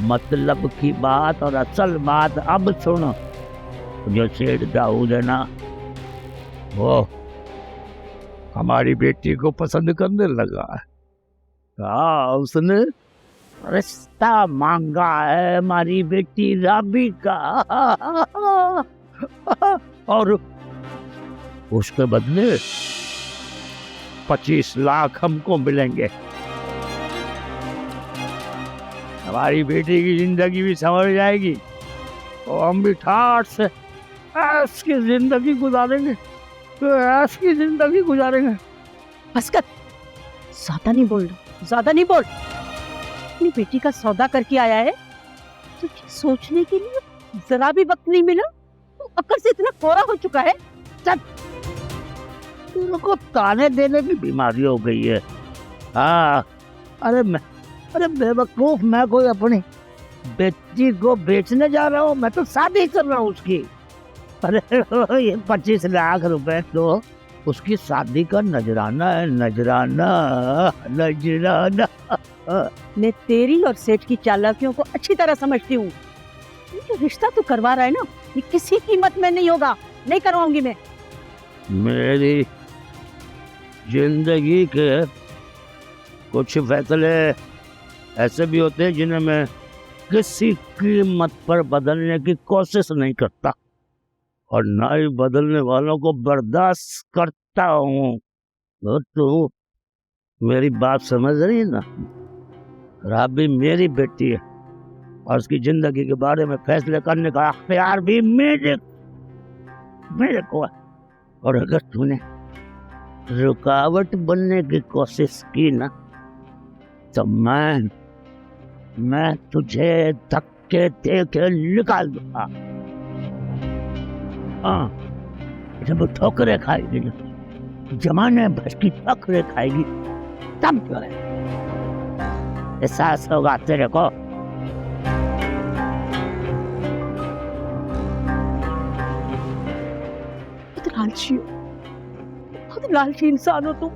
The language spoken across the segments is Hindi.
मतलब की बात और असल बात अब सुनो। जो सेठ दाऊद है ना, वो हमारी बेटी को पसंद करने लगा है। हाँ, उसने रिश्ता मांगा है हमारी बेटी राबी का। और उसके बदले 25 लाख हमको मिलेंगे। हमारी बेटी की जिंदगी भी संवर जाएगी और हम भी ठाठ से ऐश की जिंदगी गुजारेंगे, ऐश की जिंदगी गुजारेंगे। बस कर, ज्यादा नहीं बोल, ज्यादा नहीं बोल। अपनी बेटी का सौदा करके आया है, तुझे सोचने के लिए जरा भी वक्त नहीं मिला। तू अक्ल से इतना कोरा हो चुका है। चल, तेरे को ताने देने की बीमारी हो गई है। हाँ, अरे बेवकूफ, मैं कोई अपनी बेटी को बेचने जा रहा हूँ? मैं तो शादी कर रहा हूँ उसकी। अरे ये 25 लाख रुपए तो उसकी शादी का नजराना है, नजराना नजराना। मैं तेरी और सेठ की चालाकियों को अच्छी तरह समझती हूँ। ये जो रिश्ता तू करवा रहा है ना, ये किसी कीमत में नहीं होगा, नहीं करवाऊंगी मैं। मेरी जिंदगी के कुछ फैसले ऐसे भी होते हैं जिन्हें मैं किसी कीमत पर बदलने की कोशिश नहीं करता, और ना ही बदलने वालों को बर्दाश्त करता हूँ। तो तू मेरी बात समझ रही है ना? राबी मेरी बेटी है और उसकी जिंदगी के बारे में फैसले करने का अख्तियार भी मेरे को है। और अगर तूने रुकावट बनने की कोशिश की ना, तो मैं तुझे धक्के दे के निकाल दूंगा। हाँ, जब ठोकरें खाएगी ना, जमाने भर की ठोकरें खाएगी, तब जो है एहसास होगा तेरे को। बहुत लालची इंसान हो तुम।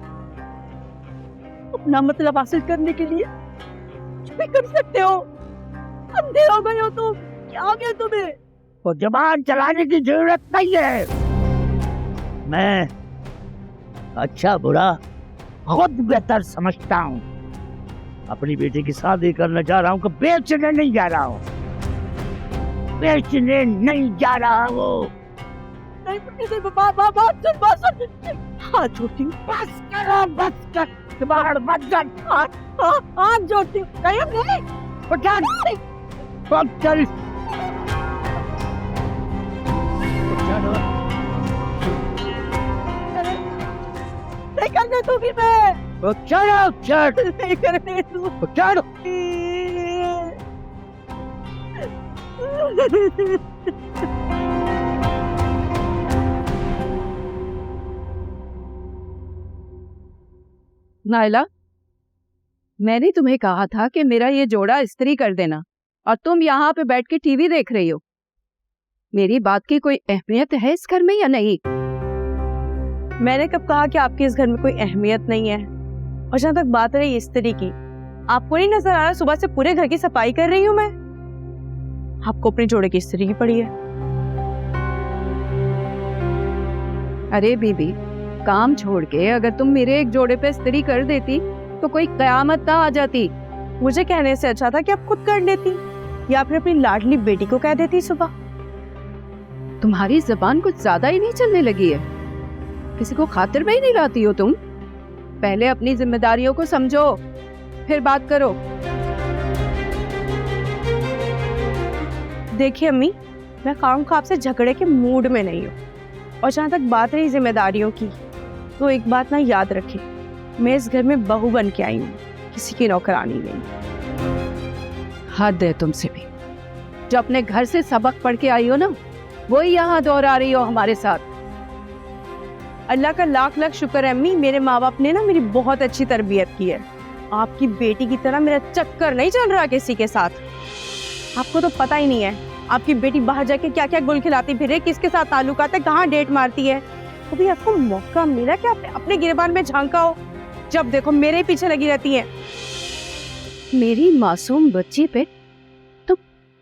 अपना मतलब हासिल करने के लिए कुछ भी कर सकते हो। अंधे हो गए हो तुम, क्या हो गया तुम्हें? तो जबान चलाने की जरूरत नहीं है। मैं अच्छा बुरा खुद बेहतर समझता हूँ। अपनी बेटी की शादी करने जा रहा हूँ, बेचने नहीं जा रहा हूँ, बेचने नहीं जा रहा हूँ। हाथ जोड़ती हूँ, बस करो, बस कर, बाहर मत कर। हाथ जोड़ती हूँ, नहीं चल नहीं करने दूंगी मैं। चढ़ो नहीं करने दूंगी। चढ़ो। नायला, मैंने तुम्हें कहा था कि मेरा ये जोड़ा इस्त्री कर देना, और तुम यहाँ पे बैठ के टीवी देख रही हो। मेरी बात की कोई अहमियत है इस घर में या नहीं? मैंने कब कहा कि आपके इस घर में कोई अहमियत नहीं है? और जहाँ तक बात रही इस्त्री की, आपको नहीं नजर आ रहा सुबह से पूरे घर की सफाई कर रही हूँ मैं? आपको अपने जोड़े की इस्त्री की पड़ी है। अरे बीबी, काम छोड़ के अगर तुम मेरे एक जोड़े पे इस्त्री कर देती तो कोई कयामत ना आ जाती। मुझे कहने से अच्छा था कि आप खुद कर लेती, या फिर अपनी लाडली बेटी को कह देती सुबह। तुम्हारी जबान कुछ ज्यादा ही नहीं चलने लगी है? किसी को खातिर में ही नहीं लाती हो तुम? पहले अपनी जिम्मेदारियों को समझो, फिर बात करो। देखिए अम्मी, मैं खाम खा आपसे झगड़े के मूड में नहीं हूँ। और जहाँ तक बात रही जिम्मेदारियों की, तो एक बात ना याद रखें, मैं इस घर में बहू बन के आई हूँ, किसी की नौकरानी नहीं। हद है तुमसे भी। जो अपने घर से सबक पढ़ के आई हो ना, वही यहाँ दोहरा रही हो हमारे साथ। अल्लाह का लाख लाख शुक्र है अम्मी, मेरे माँ बाप ने ना मेरी बहुत अच्छी तरबियत की है। आपकी बेटी की तरह मेरा चक्कर नहीं चल रहा किसी के साथ। आपको तो पता ही नहीं है आपकी बेटी बाहर जाके क्या क्या गुल खिलाती फिरे, किसके साथ ताल्लुकात है, कहाँ डेट मारती है। कभी आपको मौका मिला कि आपने अपने गिरबान में झांका हो? जब देखो मेरे पीछे लगी रहती है। मेरी मासूम बच्ची पे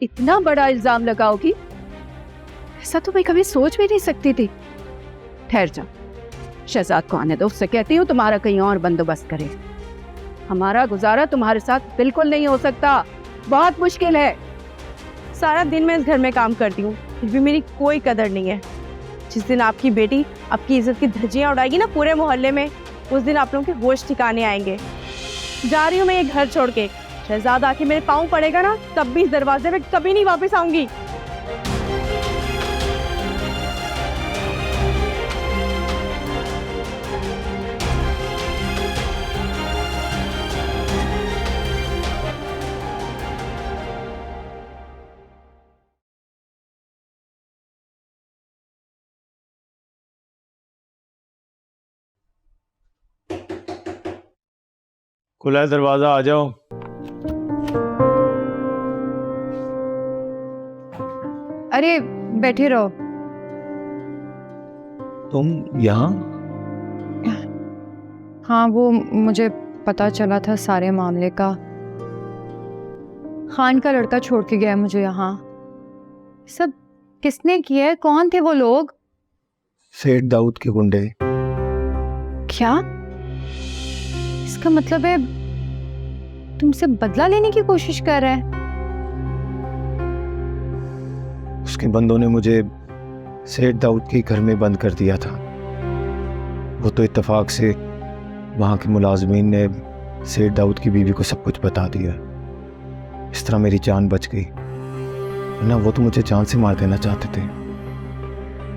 इतना बड़ा इल्जाम लगाओगी, ऐसा तो मैं कभी सोच भी नहीं सकती थी। ठहर जा, शहजाद को आने दो, उससे कहती हूँ तुम्हारा कहीं और बंदोबस्त करे। हमारा गुजारा तुम्हारे साथ बिल्कुल नहीं हो सकता, बहुत मुश्किल है। सारा दिन मैं इस घर में काम करती हूँ, फिर भी मेरी कोई कदर नहीं है। जिस दिन आपकी बेटी आपकी इज्जत की धज्जियां उड़ाएगी ना पूरे मोहल्ले में, उस दिन आप लोगों के होश ठिकाने आएंगे। जा रही हूँ मैं ये घर छोड़ के। शहजाद आके मेरे पाँव पड़ेगा ना, तब भी इस दरवाजे पे कभी नहीं वापस आऊंगी। खुला है दरवाजा, आ जाओ। अरे बैठे रहो। तुम यहाँ? हाँ, वो मुझे पता चला था सारे मामले का। खान का लड़का छोड़ के गया मुझे यहाँ। सब किसने किया है? कौन थे वो लोग? सेठ दाऊद के गुंडे। क्या? इसका मतलब है तुमसे बदला लेने की कोशिश कर रहा है? उसके बंदों ने मुझे सेठ दाऊद के घर में बंद कर दिया था। वो तो इत्तेफाक से वहाँ के मुलाजमीन ने सेठ दाऊद की बीवी को सब कुछ बता दिया। इस तरह मेरी जान बच गई, वरना वो तो मुझे जान से मार देना चाहते थे।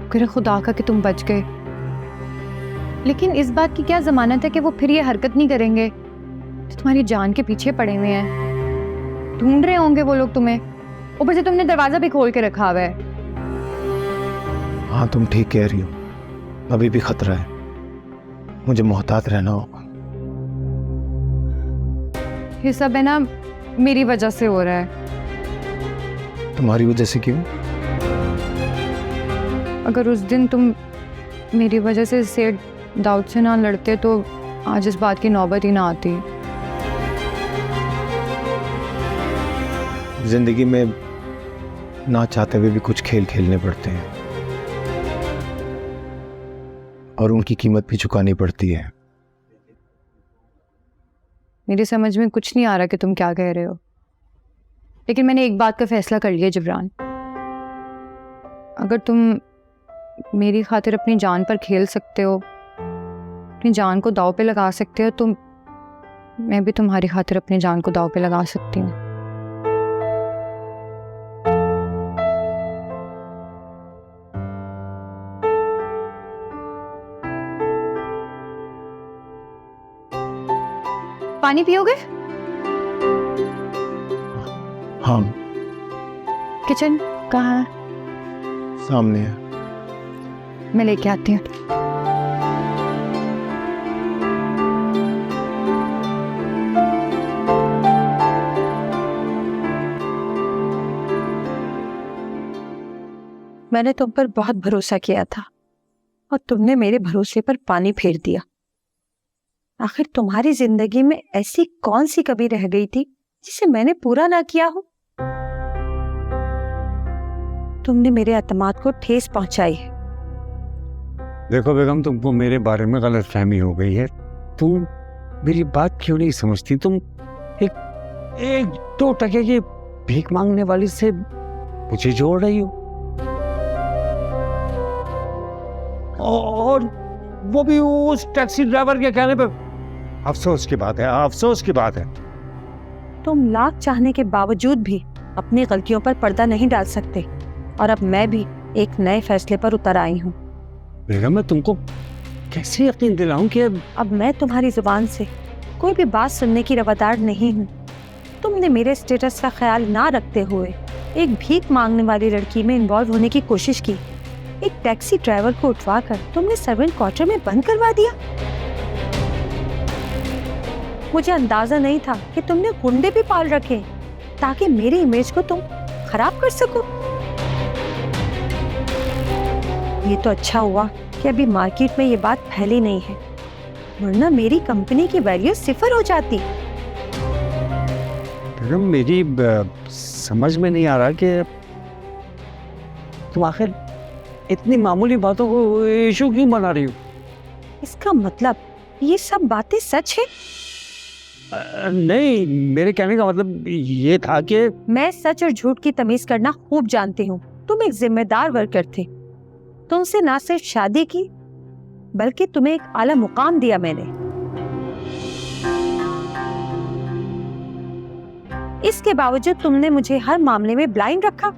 शुक्र खुदा का कि तुम बच गए। लेकिन इस बात की क्या जमानत है कि वो फिर ये हरकत नहीं करेंगे? तो तुम्हारी जान के पीछे पड़े हुए हैं, ढूंढ रहे होंगे वो लोग तुम्हें। ऊपर से तुमने दरवाजा भी खोल के रखा हुआ है। हाँ, तुम ठीक कह रही हो, अभी भी खतरा है, मुझे मोहतात रहना होगा। ये सब है ना मेरी वजह से हो रहा है। तुम्हारी वजह से क्यों? अगर उस दिन तुम मेरी वजह से सेठ दाऊद से ना लड़ते तो आज इस बात की नौबत ही ना आती। जिंदगी में ना चाहते हुए भी कुछ खेल खेलने पड़ते हैं और उनकी कीमत भी चुकानी पड़ती है। मेरी समझ में कुछ नहीं आ रहा कि तुम क्या कह रहे हो, लेकिन मैंने एक बात का फैसला कर लिया जिब्रान। अगर तुम मेरी खातिर अपनी जान पर खेल सकते हो, अपनी जान को दांव पे लगा सकते हो, तो मैं भी तुम्हारी खातिर अपनी जान को दांव पे लगा सकती हूँ। पानी पियोगे? हाँ। किचन कहाँ है? सामने है। मैं लेके आती हूँ। मैंने तुम पर बहुत भरोसा किया था और तुमने मेरे भरोसे पर पानी फेर दिया। आखिर तुम्हारी जिंदगी में ऐसी कौन सी कमी रह गई थी जिसे मैंने पूरा ना किया हो? तुमने मेरे एतमाद को ठेस पहुंचाई है। देखो बेगम, तुमको मेरे बारे में गलतफहमी हो गई है। तुम मेरी बात क्यों नहीं समझती? तुम एक 2 टके की भीख मांगने वाली से मुझे जोड़ रही हो, और वो भी उस टैक्सी ड्राइवर के कहने पे। अफसोस की बात है, अफसोस की बात है। तुम लाख चाहने के बावजूद भी अपनी गलतियों पर पर्दा नहीं डाल सकते, और अब मैं भी एक नए फैसले पर उतर आई हूँ। बेगम, मैं तुमको कैसे यकीन दिलाऊं कि अब मैं तुम्हारी जुबान से कोई भी बात सुनने की रवादार नहीं हूँ। तुमने मेरे स्टेटस का ख्याल ना रखते हुए एक भीख मांगने वाली लड़की में इन्वॉल्व होने की कोशिश की। एक टैक्सी ड्राइवर को उठवाकर तुमने सर्वेंट क्वार्टर में बंद करवा दिया। मुझे अंदाजा नहीं था कि तुमने गुंडे भी पाल रखे ताकि मेरी इमेज को तुम खराब कर सको। ये तो अच्छा हुआ कि अभी मार्केट में ये बात फैली नहीं है, वरना मेरी कंपनी की वैल्यू 0 हो जाती। बेगम, मेरी समझ में नहीं आ रहा कि तुम आखिर इतनी मामूली बातों को इशू क्यों बना रही हो। इसका मतलब ये सब बातें सच है? नहीं, मेरे कहने का मतलब ये था कि मैं सच और झूठ की तमीज करना खूब जानती हूँ। तुम एक जिम्मेदार वर्कर थे। तुमसे ना सिर्फ शादी की बल्कि तुम्हें एक आला मुकाम दिया मैंने। इसके बावजूद तुमने मुझे हर मामले में ब्लाइंड रखा।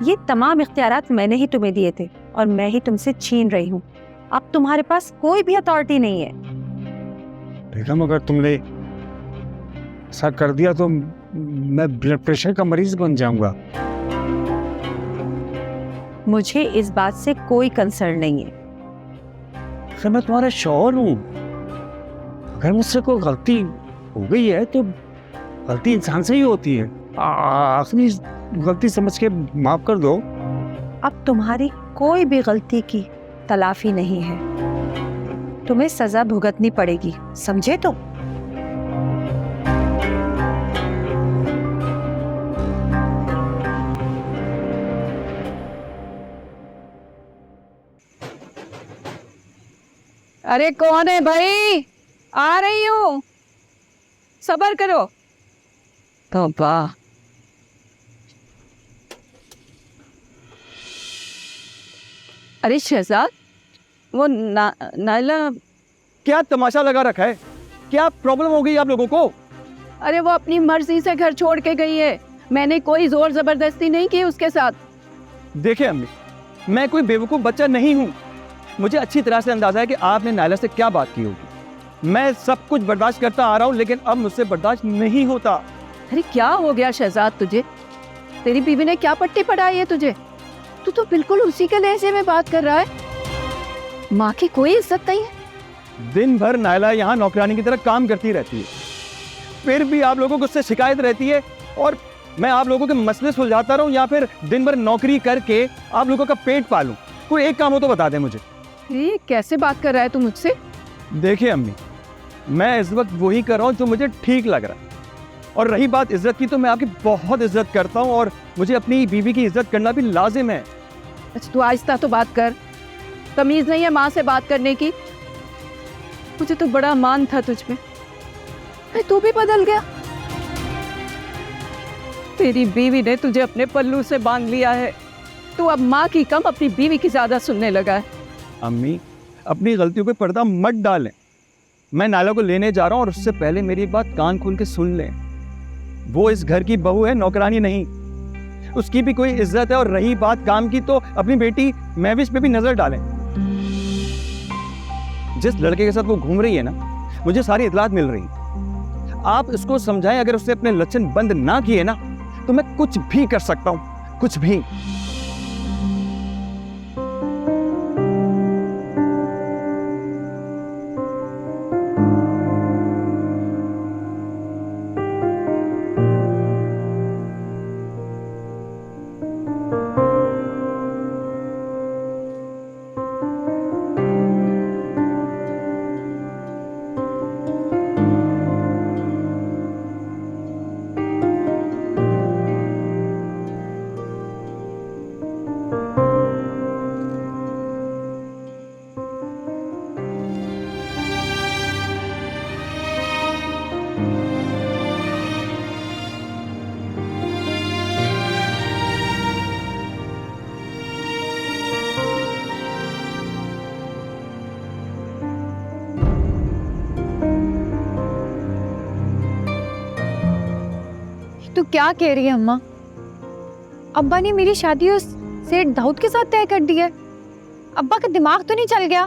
ये तमाम इख्तियारात मैंने ही तुम्हें दिए थे और मैं ही तुमसे छीन रही हूँ। अब तुम्हारे पास कोई भी अथॉरिटी नहीं है। बेगम, अगर तुमने ऐसा कर दिया तो मैं ब्लड प्रेशर का मरीज बन जाऊंगा। मुझे इस बात से कोई कंसर्न नहीं है। अगर मैं तुम्हारा शौहर हूँ, अगर मुझसे कोई गलती हो गई है तो गलती इंसान से ही होती है। आखिरी गलती समझ के माफ कर दो। अब तुम्हारी कोई भी गलती की तलाफी नहीं है। तुम्हें सजा भुगतनी पड़ेगी, समझे? तो अरे कौन है भाई? आ रही हूँ, सब्र करो। तौबा। अरे शहजाद, वो नाइला। क्या तमाशा लगा रखा है? क्या प्रॉब्लम हो गई आप लोगों को? अरे वो अपनी मर्जी से घर छोड़ के गई है। मैंने कोई जोर जबरदस्ती नहीं की उसके साथ। देखिए अम्मी, मैं कोई बेवकूफ़ बच्चा नहीं हूँ। मुझे अच्छी तरह से अंदाजा है कि आपने नायला से क्या बात की होगी। मैं सब कुछ बर्दाश्त करता आ रहा हूँ, लेकिन अब मुझसे बर्दाश्त नहीं होता। अरे क्या हो गया शहजाद तुझे? तेरी बीवी ने क्या पट्टी पढ़ाई है तुझे? तू तो बिल्कुल उसी के लहजे में बात कर रहा है। माँ की कोई इज्जत नहीं है। दिन भर नायला यहाँ नौकरानी की तरह काम करती रहती है, फिर भी आप लोगों को उससे शिकायत रहती है। और मैं आप लोगों के मसले सुलझाता रहूँ या फिर दिन भर नौकरी करके आप लोगों का पेट पालूं? कोई एक काम हो तो बता दें मुझे। ये कैसे बात कर रहा है तू मुझसे? देखिए अम्मी, मैं इस वक्त वही कर रहा हूँ जो मुझे ठीक लग रहा है। और रही बात इज्जत की, तो मैं आपकी बहुत इज्जत करता हूँ और मुझे अपनी बीवी की इज्जत करना भी लाजिम है। अच्छा तू आहिस्ता तो बात कर। तमीज नहीं है माँ से बात करने की? मुझे तो बड़ा मान था तुझ में, तू भी बदल गया। तेरी बीवी ने तुझे अपने पल्लू से बांध लिया है। तू अब माँ की कम अपनी बीवी की ज्यादा सुनने लगा है। अम्मी, अपनी गलतियों पे पर्दा मत डालें। मैं नायला को लेने जा रहा हूँ और उससे पहले मेरी एक बात कान खोल के सुन लें। वो इस घर की बहू है, नौकरानी नहीं। उसकी भी कोई इज्जत है। और रही बात काम की, तो अपनी बेटी महविश पे भी नजर डालें। जिस लड़के के साथ वो घूम रही है ना, मुझे सारी इतलात मिल रही है। आप इसको समझाएं। अगर उसने अपने लक्षण बंद ना किए ना, तो मैं कुछ भी कर सकता हूँ, कुछ भी। तू क्या कह रही है अम्मा? अब्बा ने मेरी शादी उस सेठ दाऊद के साथ तय कर दी है। अब्बा का दिमाग तो नहीं चल गया?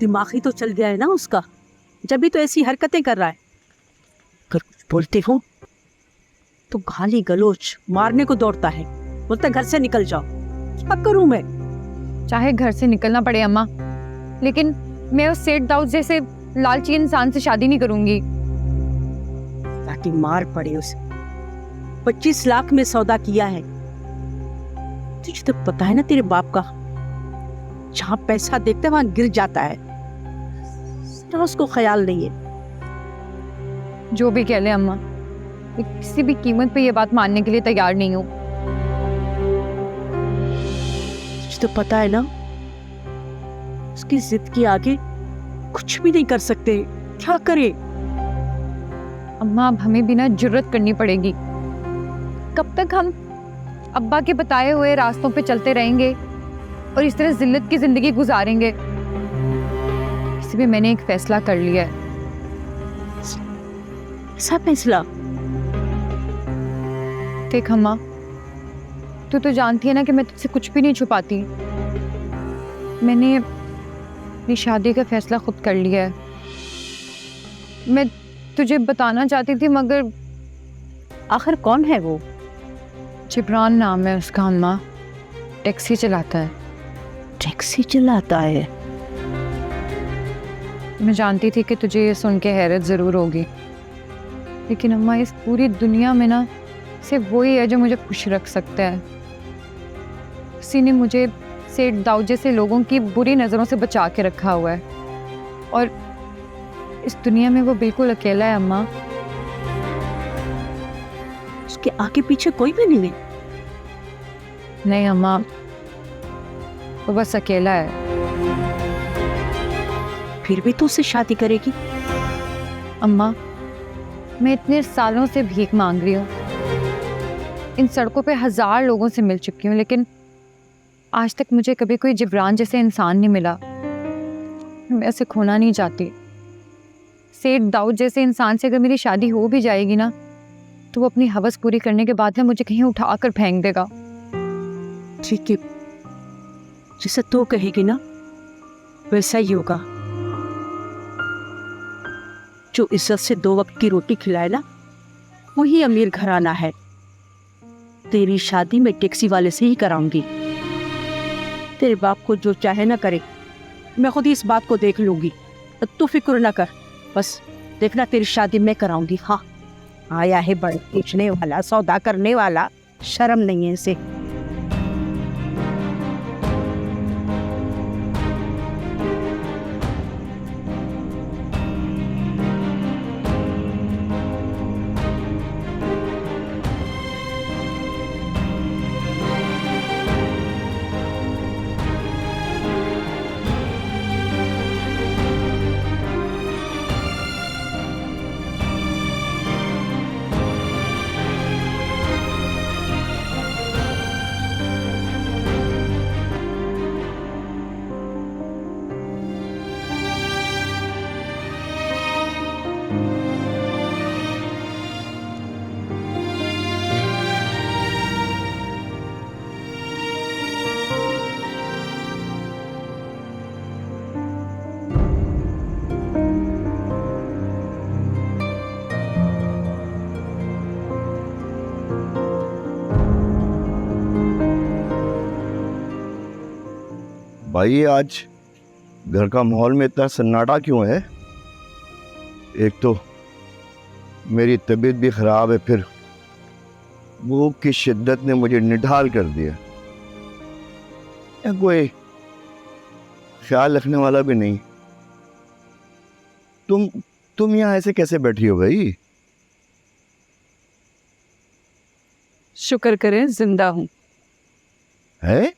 दिमाग ही तो चल गया है ना उसका, जब भी तो ऐसी हरकतें कर रहा है। अगर कुछ बोलते हो तो गाली गलोच मारने को दौड़ता है। बोलता घर से निकल जाओ। क्या करूं मैं? चाहे घर से निकलना पड़े अम्मा, लेकिन मैं उस सेठ दाऊद जैसे लालची इंसान से शादी नहीं करूंगी। ताकि मार पड़े उसे। 25 लाख में सौदा किया है। तुझे तो पता है ना तेरे बाप का, जहां पैसा देखता है वहां गिर जाता है। जरा उसको ख्याल नहीं है। जो भी कह ले अम्मा, मैं किसी भी कीमत पे ये बात मानने के लिए तैयार नहीं हूँ। तुझे तो पता है ना, उसकी जिद के आगे कुछ भी नहीं कर सकते। क्या करे? अम्मा अब हमें भी ना जुर्रत करनी पड़ेगी। कब तक हम अब्बा के बताए हुए रास्तों पे चलते रहेंगे और इस तरह जिल्लत की जिंदगी गुजारेंगे? इसलिए मैंने एक फैसला कर लिया है। ऐसा फैसला? देख अम्मा, तू तो जानती है ना कि मैं तुझसे कुछ भी नहीं छुपाती। मैंने अपनी शादी का फैसला खुद कर लिया है। मैं तुझे बताना चाहती थी मगर आखिर कौन है वो? जिब्रान नाम है उसका अम्मा, टैक्सी चलाता है। टैक्सी चलाता है? मैं जानती थी कि तुझे ये सुन के हैरत ज़रूर होगी, लेकिन अम्मा इस पूरी दुनिया में ना सिर्फ वही है जो मुझे खुश रख सकता है। उसी ने मुझे सेठ दाऊद जैसे लोगों की बुरी नज़रों से बचा के रखा हुआ है, और इस दुनिया में वो बिल्कुल अकेला है अम्मा। उसके आगे पीछे कोई भी नहीं है? नहीं अम्मा, वो बस अकेला है। फिर भी तो उससे शादी करेगी? अम्मा, मैं इतने सालों से भीख मांग रही हूँ, इन सड़कों पे 1000 लोगों से मिल चुकी हूँ, लेकिन आज तक मुझे कभी कोई जिब्रान जैसे इंसान नहीं मिला। मैं उसे खोना नहीं चाहती। सेठ दाऊद जैसे इंसान से अगर मेरी शादी हो भी जाएगी ना, तो वो अपनी हवस पूरी करने के बाद ना मुझे कहीं उठा कर फेंक देगा। ठीक है, जैसे तू कहेगी ना वैसा ही होगा। जो इज्जत से 2 वक्त की रोटी खिलाए ना, वही अमीर घराना है। तेरी शादी मैं टैक्सी वाले से ही कराऊंगी। तेरे बाप को जो चाहे ना करे, मैं खुद ही इस बात को देख लूंगी। तू फिक्र ना कर, बस देखना तेरी शादी मैं कराऊंगी। हाँ, आया है बड़े बेचने वाला, सौदा करने वाला, शर्म नहीं है इसे। भाई, आज घर का माहौल में इतना सन्नाटा क्यों है? एक तो मेरी तबीयत भी खराब है, फिर भूख की शिद्दत ने मुझे निढाल कर दिया। कोई ख्याल रखने वाला भी नहीं। तुम यहाँ ऐसे कैसे बैठी हो भाई? शुक्र करें जिंदा हूँ। है?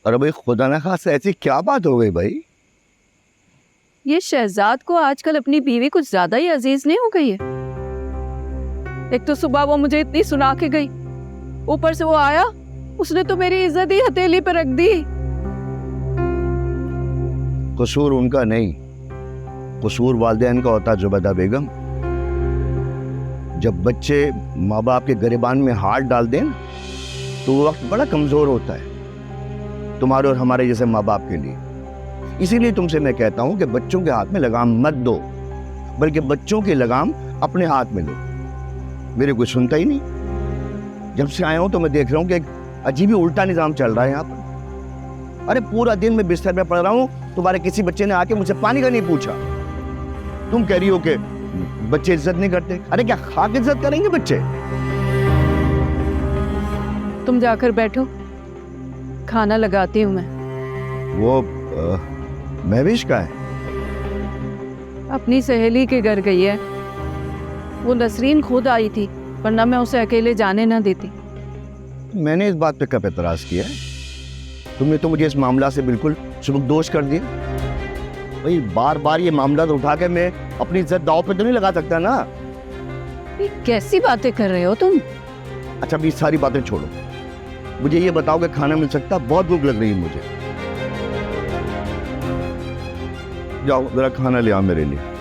अरे भाई, खुदा न खास्ता ऐसी क्या बात हो गई भाई? ये शहजाद को आजकल अपनी बीवी कुछ ज्यादा ही अजीज नहीं हो गई है। एक तो सुबह वो मुझे इतनी सुना के गई, ऊपर से वो आया, उसने तो मेरी इज्जत ही हथेली पर रख दी। कसूर उनका नहीं, कसूर वालिदैन का होता जुबैदा बेगम। जब बच्चे माँ बाप के गिरबान में हाथ डाल दें तो वो वक्त बड़ा कमजोर होता है, तुम्हारे और हमारे जैसे माँ बाप के लिए। इसीलिए तुमसे मैं कहता हूं कि बच्चों के हाथ में लगाम मत दो, बल्कि बच्चों की लगाम अपने हाथ में लो। मेरे कोई सुनता ही नहीं। जब से आया हूं तो मैं देख रहा हूं कि एक अजीब ही उल्टा निजाम चल रहा है यहाँ पर। अरे पूरा दिन मैं बिस्तर में पड़ रहा हूं, तुम्हारे किसी बच्चे ने आके मुझसे पानी का नहीं पूछा। तुम कह रही हो कि बच्चे इज्जत नहीं करते। अरे क्या खाक इज्जत करेंगे बच्चे? तुम जाकर बैठो, खाना लगाती हूँ मैं। वो महविश का है? अपनी सहेली के घर गई है। वो नसरीन खुद आई थी, वरना मैं उसे अकेले जाने ना देती। मैंने इस बात पे कब एतराज़ किया है? तुमने तो मुझे इस मामला से बिल्कुल सुबकदोश कर दिया। भाई बार बार ये मामला तो उठा के मैं अपनी इज्जत दांव पे तो नहीं लगा सकता ना। ये कैसी बातें कर रहे हो तुम? अच्छा अभी सारी बातें छोड़ो, मुझे ये बताओ कि खाना मिल सकता? बहुत भूख लग रही है मुझे। जाओ जरा खाना ले आओ मेरे लिए।